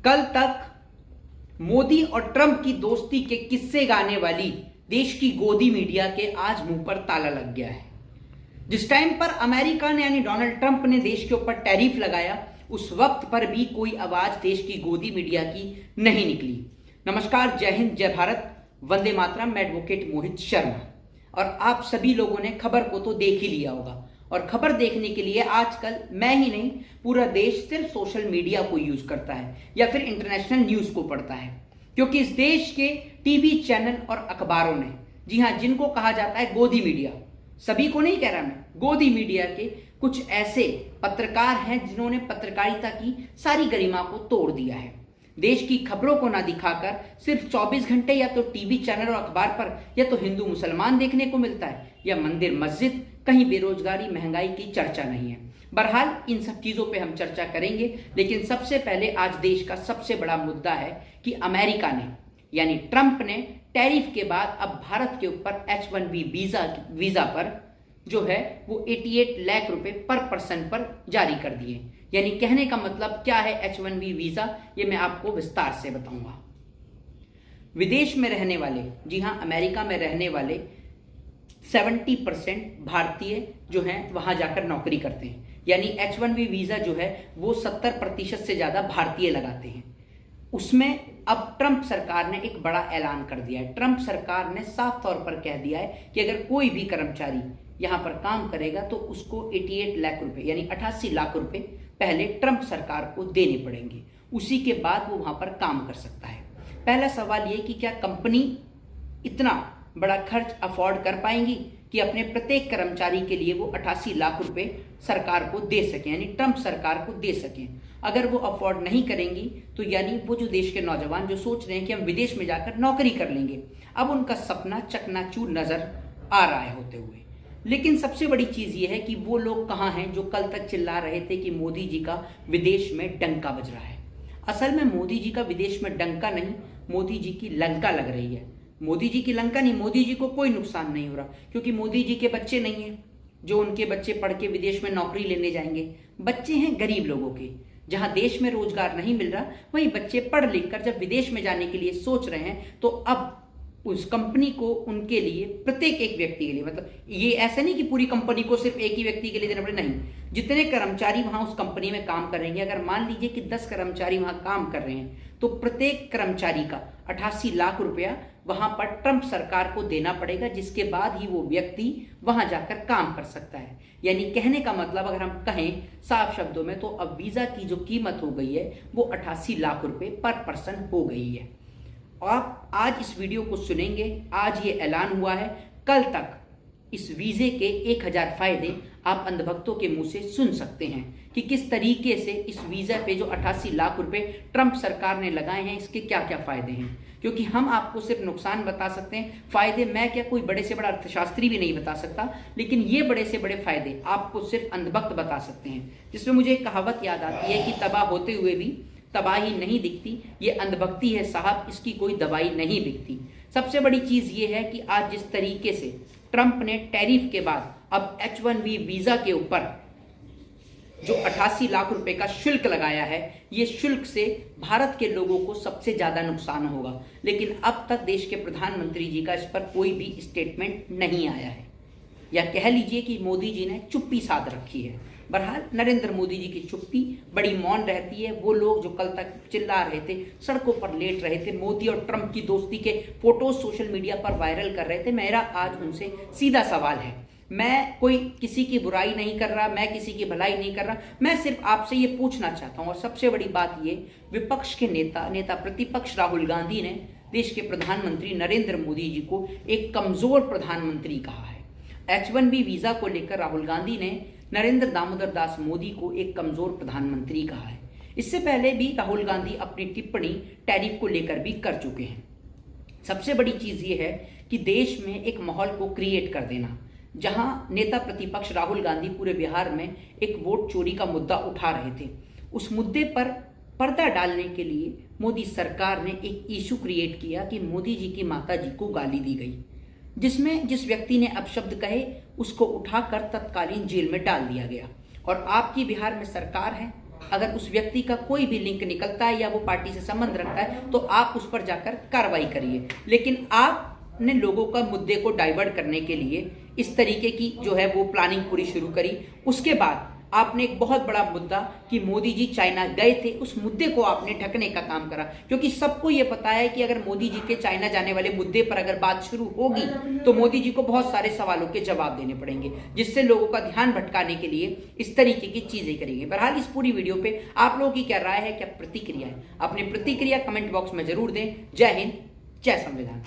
कल तक मोदी और ट्रंप की दोस्ती के किस्से गाने वाली देश की गोदी मीडिया के आज मुंह पर ताला लग गया है। जिस टाइम पर अमेरिका ने यानी डोनाल्ड ट्रंप ने देश के ऊपर टैरिफ लगाया, उस वक्त पर भी कोई आवाज देश की गोदी मीडिया की नहीं निकली। नमस्कार, जय हिंद, जय भारत, वंदे मातरम। मैं एडवोकेट मोहित शर्मा और आप सभी लोगों ने खबर को तो देख ही लिया होगा। और खबर देखने के लिए आजकल मैं ही नहीं, पूरा देश सिर्फ सोशल मीडिया को यूज करता है या फिर इंटरनेशनल न्यूज को पढ़ता है, क्योंकि इस देश के टीवी चैनल और अखबारों ने, जी हां, जिनको कहा जाता है गोदी मीडिया, सभी को नहीं कह रहा मैं, गोदी मीडिया के कुछ ऐसे पत्रकार हैं जिन्होंने पत्रकारिता की सारी गरिमा को तोड़ दिया है। देश की खबरों को ना दिखाकर सिर्फ 24 घंटे या तो टीवी चैनल और अखबार पर या तो हिंदू मुसलमान देखने को मिलता है या मंदिर मस्जिद, कहीं बेरोजगारी महंगाई की चर्चा नहीं है। बहरहाल इन सब चीजों पे हम चर्चा करेंगे, लेकिन सबसे पहले आज देश का सबसे बड़ा मुद्दा है कि अमेरिका ने यानी ट्रंप ने टैरिफ के बाद अब भारत के ऊपर H1B वीजा पर जो है वो 88 लाख रुपए पर पर्सन पर जारी कर दिए। यानी कहने का मतलब क्या है H1B वीजा, ये मैं आपको विस्तार से बताऊंगा। विदेश में रहने वाले, जी हां, अमेरिका में रहने वाले 70% भारतीय जो हैं वहां जाकर नौकरी करते हैं। यानी H1B वीजा जो है वो 70% से ज्यादा भारतीय लगाते हैं। उसमें अब ट्रंप सरकार ने एक बड़ा ऐलान कर दिया है। ट्रंप सरकार ने साफ तौर पर कह दिया है कि अगर कोई भी कर्मचारी यहां पर काम करेगा तो उसको 88 लाख रुपए यानी 88 लाख रुपए पहले ट्रंप सरकार को देने पड़ेंगे, उसी के बाद वो वहां पर काम कर सकता है। पहला सवाल ये कि क्या कंपनी इतना बड़ा खर्च अफोर्ड कर पाएंगी कि अपने प्रत्येक कर्मचारी के लिए वो 88 लाख रुपए सरकार को दे सकें, यानी ट्रंप सरकार को दे सकें। अगर वो अफोर्ड नहीं करेंगी तो यानी वो जो देश के नौजवान जो सोच रहे हैं कि हम विदेश में जाकर नौकरी कर लेंगे, अब उनका सपना चकनाचूर नजर आ रहा है होते हुए। लेकिन सबसे बड़ी चीज ये है कि वो लोग कहाँ हैं जो कल तक चिल्ला रहे थे कि मोदी जी का विदेश में डंका बज रहा है। असल में मोदी जी का विदेश में डंका नहीं, मोदी जी की लंका लग रही है। मोदी जी की लंका नहीं, मोदी जी को कोई नुकसान नहीं हो रहा, क्योंकि मोदी जी के बच्चे नहीं हैं जो उनके बच्चे पढ़ के विदेश में नौकरी लेने जाएंगे। बच्चे हैं गरीब लोगों के, जहां देश में रोजगार नहीं मिल रहा, वहीं बच्चे पढ़ लिख कर जब विदेश में जाने के लिए सोच रहे हैं तो अब उस कंपनी को उनके लिए प्रत्येक एक व्यक्ति के लिए, मतलब ये ऐसा नहीं कि पूरी कंपनी को सिर्फ एक ही व्यक्ति के लिए देना पड़े, नहीं, जितने कर्मचारी वहां उस कंपनी में काम करेंगे, अगर मान लीजिए कि 10 कर्मचारी वहां काम कर रहे हैं तो प्रत्येक कर्मचारी का 88 लाख रुपया वहां पर ट्रंप सरकार को देना पड़ेगा, जिसके बाद ही वो व्यक्ति वहां जाकर काम कर सकता है। यानी कहने का मतलब अगर हम कहें साफ शब्दों में तो अब वीजा की जो कीमत हो गई है वो 88 लाख रुपए पर पर्सन हो गई है। आप आज इस वीडियो को सुनेंगे, आज ये ऐलान हुआ है, कल तक इस वीजे के 1000 फायदे आप अंधभक्तों के मुंह से सुन सकते हैं कि किस तरीके से इस वीजा पे जो 88 लाख रुपए ट्रंप सरकार ने लगाए हैं इसके क्या क्या फायदे हैं। क्योंकि हम आपको सिर्फ नुकसान बता सकते हैं, फायदे मैं क्या कोई बड़े से बड़ा अर्थशास्त्री भी नहीं बता सकता, लेकिन ये बड़े से बड़े फायदे आपको सिर्फ अंधभक्त बता सकते हैं। जिसमें मुझे एक कहावत याद आती है कि तबाह होते हुए भी तबाही नहीं दिखती, ये अंधभक्ति है साहब, इसकी कोई दवाई नहीं बिकती। सबसे बड़ी चीज ये है कि आज जिस तरीके से ट्रंप ने टैरिफ के बाद अब H1B वीजा के ऊपर जो 88 लाख रुपए का शुल्क लगाया है, ये शुल्क से भारत के लोगों को सबसे ज्यादा नुकसान होगा। लेकिन अब तक देश के प्रधानमंत्री जी का इस पर कोई भी स्टेटमेंट नहीं आया है, या कह लीजिए कि मोदी जी ने चुप्पी साध रखी है। बहरहाल नरेंद्र मोदी जी की चुप्पी बड़ी मौन रहती है। वो लोग जो कल तक चिल्ला रहे थे, सड़कों पर लेट रहे थे, मोदी और ट्रंप की दोस्ती के फोटोज सोशल मीडिया पर वायरल कर रहे थे, मेरा आज उनसे सीधा सवाल है। मैं कोई किसी की बुराई नहीं कर रहा, मैं किसी की भलाई नहीं कर रहा, मैं सिर्फ आपसे ये पूछना चाहता हूं। और सबसे बड़ी बात ये, विपक्ष के नेता प्रतिपक्ष राहुल गांधी ने देश के प्रधानमंत्री नरेंद्र मोदी जी को एक कमजोर प्रधानमंत्री कहा है। H1B वीजा को लेकर राहुल गांधी ने नरेंद्र दामोदर दास मोदी को एक कमजोर प्रधानमंत्री कहा है। इससे पहले भी राहुल गांधी अपनी टिप्पणी टैरिफ को लेकर भी कर चुके हैं। सबसे बड़ी चीज ये है कि देश में एक माहौल को क्रिएट कर देना, जहां नेता प्रतिपक्ष राहुल गांधी पूरे बिहार में एक वोट चोरी का मुद्दा उठा रहे थे, उस मुद्दे पर पर्दा डालने के लिए मोदी सरकार ने एक इशू क्रिएट किया कि मोदी जी की माता जी को गाली दी गई, जिसमें जिस व्यक्ति ने अपशब्द कहे उसको उठाकर तत्कालीन जेल में डाल दिया गया। और आपकी बिहार में सरकार है, अगर उस व्यक्ति का कोई भी लिंक निकलता है या वो पार्टी से संबंध रखता है तो आप उस पर जाकर कार्रवाई करिए। लेकिन आपने लोगों का मुद्दे को डाइवर्ट करने के लिए इस तरीके की जो है वो प्लानिंग पूरी शुरू करी। उसके बाद आपने एक बहुत बड़ा मुद्दा कि मोदी जी चाइना गए थे, उस मुद्दे को आपने ढकने का काम करा, क्योंकि सबको ये पता है कि अगर मोदी जी के चाइना जाने वाले मुद्दे पर अगर बात शुरू होगी तो मोदी जी को बहुत सारे सवालों के जवाब देने पड़ेंगे, जिससे लोगों का ध्यान भटकाने के लिए इस तरीके की चीजें करेंगे। बहरहाल इस पूरी वीडियो पे आप लोगों की क्या राय है, क्या प्रतिक्रिया है, अपनी प्रतिक्रिया कमेंट बॉक्स में जरूर दें। जय हिंद, जय संविधान।